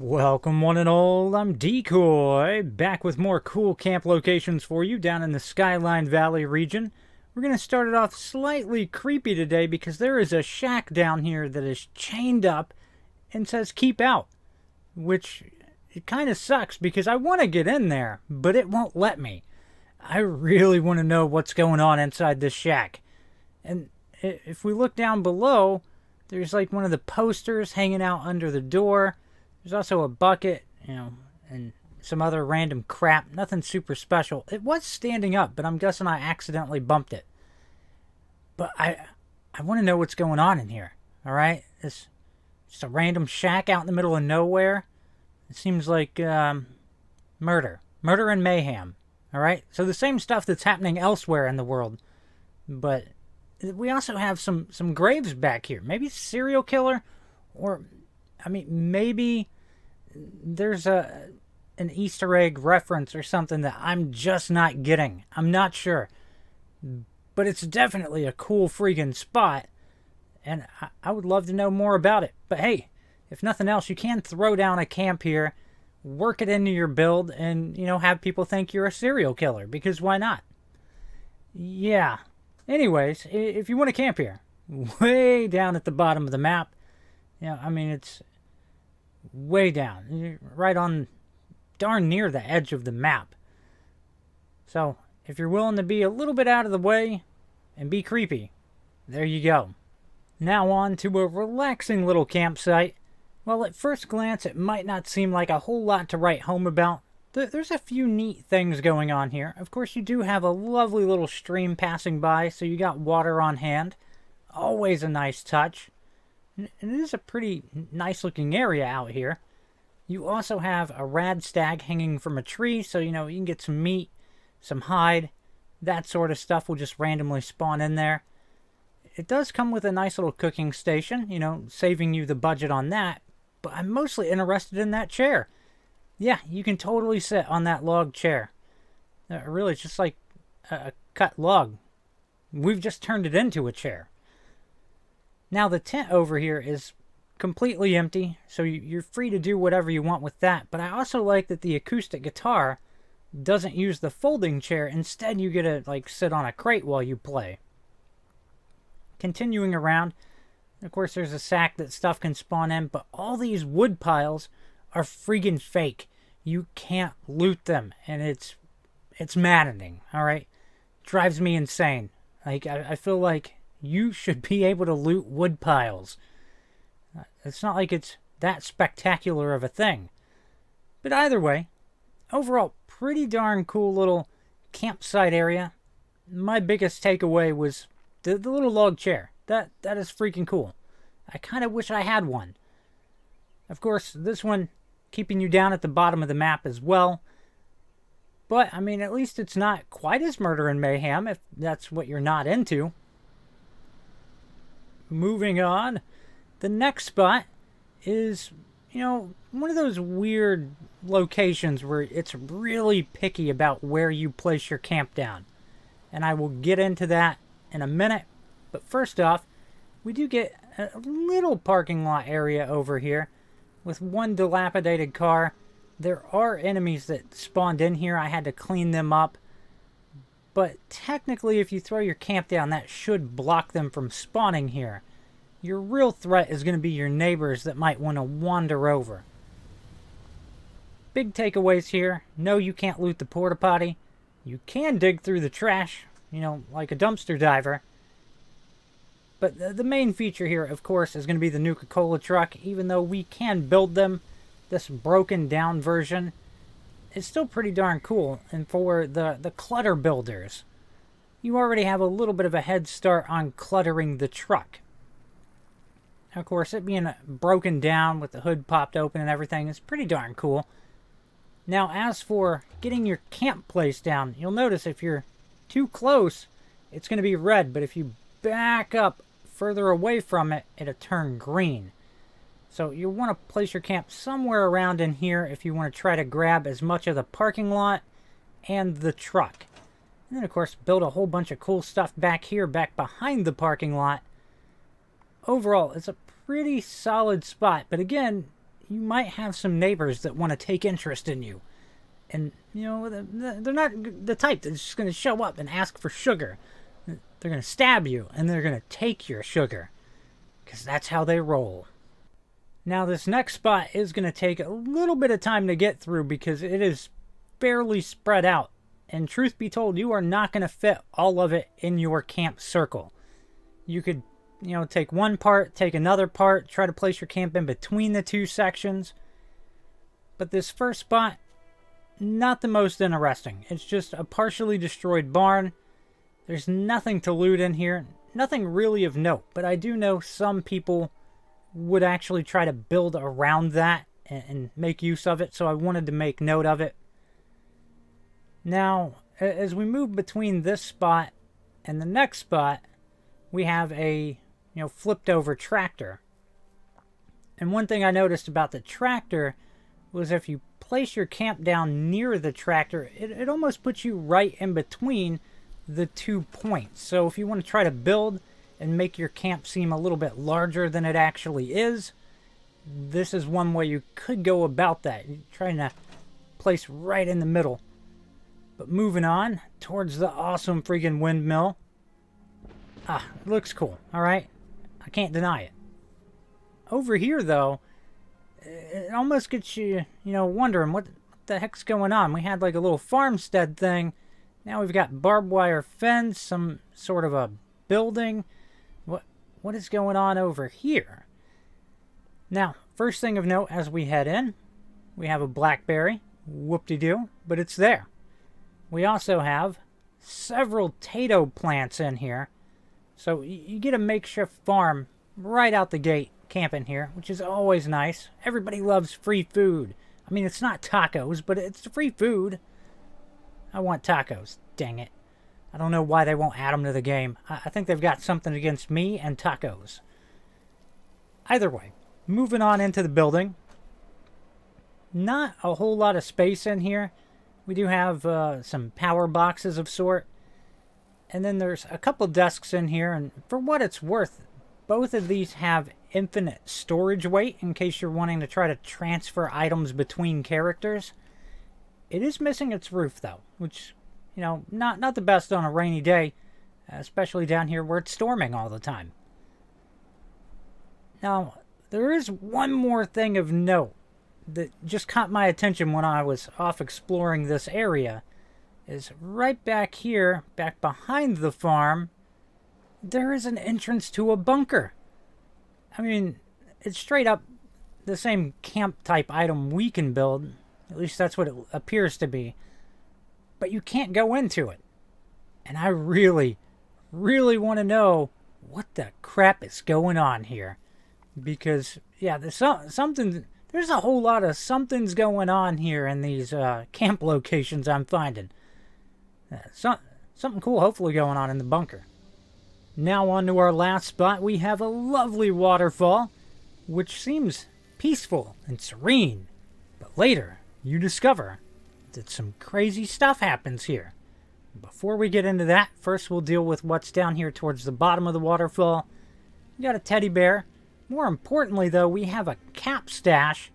Welcome one and all, I'm Decoy, back with more cool camp locations for you down in the Skyline Valley region. We're going to start it off slightly creepy today because there is a shack down here that is chained up and says keep out. Which, it kind of sucks because I want to get in there, but it won't let me. I really want to know what's going on inside this shack. And if we look down below, there's like one of the posters hanging out under the door. There's also a bucket, and some other random crap. Nothing super special. It was standing up, but I'm guessing I accidentally bumped it. But I want to know what's going on in here. All right, it's just a random shack out in the middle of nowhere. It seems like murder and mayhem. All right, so the same stuff that's happening elsewhere in the world, but we also have some graves back here. Maybe serial killer, or maybe there's an Easter egg reference or something that I'm just not getting. I'm not sure. But it's definitely a cool freaking spot, and I would love to know more about it. But hey, if nothing else, you can throw down a camp here, work it into your build, and, have people think you're a serial killer, because why not? Yeah. Anyways, if you want to camp here, way down at the bottom of the map, it's way down. You're right on darn near the edge of the map. So, if you're willing to be a little bit out of the way and be creepy, there you go. Now on to a relaxing little campsite. Well, at first glance, it might not seem like a whole lot to write home about. There's a few neat things going on here. Of course, you do have a lovely little stream passing by, so you got water on hand. Always a nice touch. And it is a pretty nice looking area out here. You also have a rad stag hanging from a tree, so you can get some meat, some hide, that sort of stuff will just randomly spawn in there. It does come with a nice little cooking station, saving you the budget on that, but I'm mostly interested in that chair. Yeah, you can totally sit on that log chair. Really, it's just like a cut log. We've just turned it into a chair. Now the tent over here is completely empty, so you're free to do whatever you want with that. But I also like that the acoustic guitar doesn't use the folding chair. Instead, you get to sit on a crate while you play. Continuing around, of course, there's a sack that stuff can spawn in, but all these wood piles are friggin' fake. You can't loot them, and it's maddening. All right, drives me insane. I feel like you should be able to loot wood piles. It's not like it's that spectacular of a thing. But either way, overall, pretty darn cool little campsite area. My biggest takeaway was the little log chair. That is freaking cool. I kind of wish I had one. Of course, this one keeping you down at the bottom of the map as well. But, at least it's not quite as murder and mayhem, if that's what you're not into. Moving on, the next spot is, one of those weird locations where it's really picky about where you place your camp down. And I will get into that in a minute. But first off, we do get a little parking lot area over here with one dilapidated car. There are enemies that spawned in here. I had to clean them up. But technically, if you throw your camp down, that should block them from spawning here. Your real threat is going to be your neighbors that might want to wander over. Big takeaways here. No, you can't loot the porta potty. You can dig through the trash, like a dumpster diver. But the main feature here, of course, is going to be the Nuka-Cola truck. Even though we can build them, this broken down version is still pretty darn cool. And for the clutter builders, you already have a little bit of a head start on cluttering the truck. Of course, it being broken down with the hood popped open and everything is pretty darn cool. Now, as for getting your camp place down, you'll notice if you're too close, it's going to be red. But if you back up further away from it, it'll turn green. So you want to place your camp somewhere around in here if you want to try to grab as much of the parking lot and the truck. And then, of course, build a whole bunch of cool stuff back here, back behind the parking lot. Overall, it's a pretty solid spot. But again, you might have some neighbors that want to take interest in you. And, you know, they're not the type that's just going to show up and ask for sugar. They're going to stab you, and they're going to take your sugar. Because that's how they roll. Now, this next spot is going to take a little bit of time to get through because it is fairly spread out. And truth be told, you are not going to fit all of it in your camp circle. You could, you know, take one part, take another part, try to place your camp in between the two sections. But this first spot, not the most interesting. It's just a partially destroyed barn. There's nothing to loot in here. Nothing really of note. But I do know some people would actually try to build around that and make use of it. So I wanted to make note of it. Now, as we move between this spot and the next spot, we have a, you know, flipped over tractor. And one thing I noticed about the tractor was if you place your camp down near the tractor, it almost puts you right in between the 2 points. So if you want to try to build and make your camp seem a little bit larger than it actually is, this is one way you could go about that. You're trying to place right in the middle. But moving on towards the awesome freaking windmill. It looks cool, alright? I can't deny it. Over here, though, it almost gets you, you know, wondering what the heck's going on. We had like a little farmstead thing. Now we've got barbed wire fence, some sort of a building. What is going on over here? Now, first thing of note as we head in, we have a blackberry. Whoop-de-doo, but it's there. We also have several potato plants in here. So you get a makeshift farm right out the gate camping here, which is always nice. Everybody loves free food. I mean, it's not tacos, but it's free food. I want tacos. Dang it. I don't know why they won't add them to the game. I think they've got something against me and tacos. Either way, moving on into the building. Not a whole lot of space in here. We do have some power boxes of sort. And then there's a couple desks in here. And for what it's worth, both of these have infinite storage weight in case you're wanting to try to transfer items between characters. It is missing its roof, though, which, you know, not the best on a rainy day, especially down here where it's storming all the time. Now, there is one more thing of note that just caught my attention when I was off exploring this area, is right back here, back behind the farm, there is an entrance to a bunker. I mean, it's straight up the same camp type item we can build. At least that's what it appears to be. But you can't go into it. And I really, really want to know what the crap is going on here. Because, yeah, there's a whole lot of something's going on here in these camp locations I'm finding. Something cool hopefully going on in the bunker. Now on to our last spot, we have a lovely waterfall, which seems peaceful and serene. But later, you discover that some crazy stuff happens here. Before we get into that, first we'll deal with what's down here towards the bottom of the waterfall. We got a teddy bear. More importantly, though, we have a cap stash.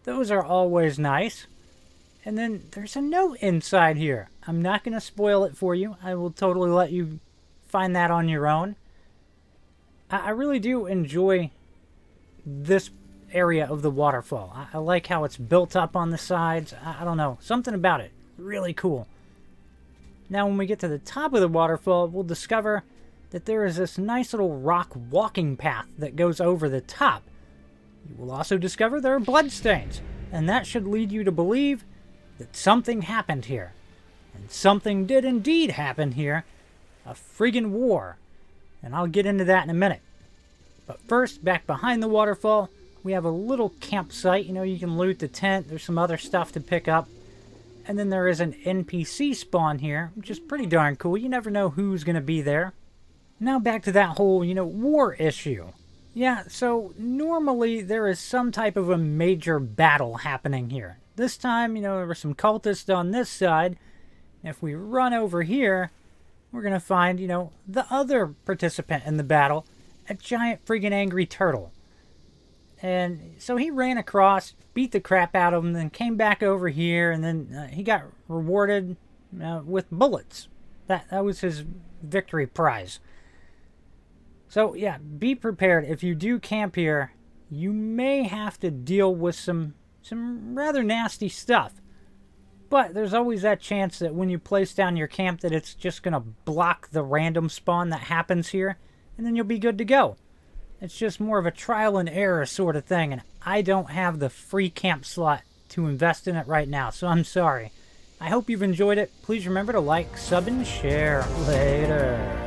Those are always nice. And then there's a note inside here. I'm not going to spoil it for you. I will totally let you find that on your own. I really do enjoy this area of the waterfall. I like how it's built up on the sides. I don't know. Something about it. Really cool. Now when we get to the top of the waterfall, we'll discover that there is this nice little rock walking path that goes over the top. You will also discover there are bloodstains. And that should lead you to believe that something happened here. And something did indeed happen here. A friggin' war. And I'll get into that in a minute. But first, back behind the waterfall, we have a little campsite. You know, you can loot the tent. There's some other stuff to pick up. And then there is an NPC spawn here, which is pretty darn cool. You never know who's going to be there. Now back to that whole, war issue. Yeah, so normally there is some type of a major battle happening here. This time, there were some cultists on this side. If we run over here, we're going to find, the other participant in the battle, a giant friggin' angry turtle. And so he ran across, beat the crap out of him, then came back over here, and then he got rewarded with bullets. That was his victory prize. So yeah, be prepared. If you do camp here, you may have to deal with some rather nasty stuff. But there's always that chance that when you place down your camp that it's just going to block the random spawn that happens here, and then you'll be good to go. It's just more of a trial and error sort of thing, and I don't have the free camp slot to invest in it right now, so I'm sorry. I hope you've enjoyed it. Please remember to like, sub, and share. Later.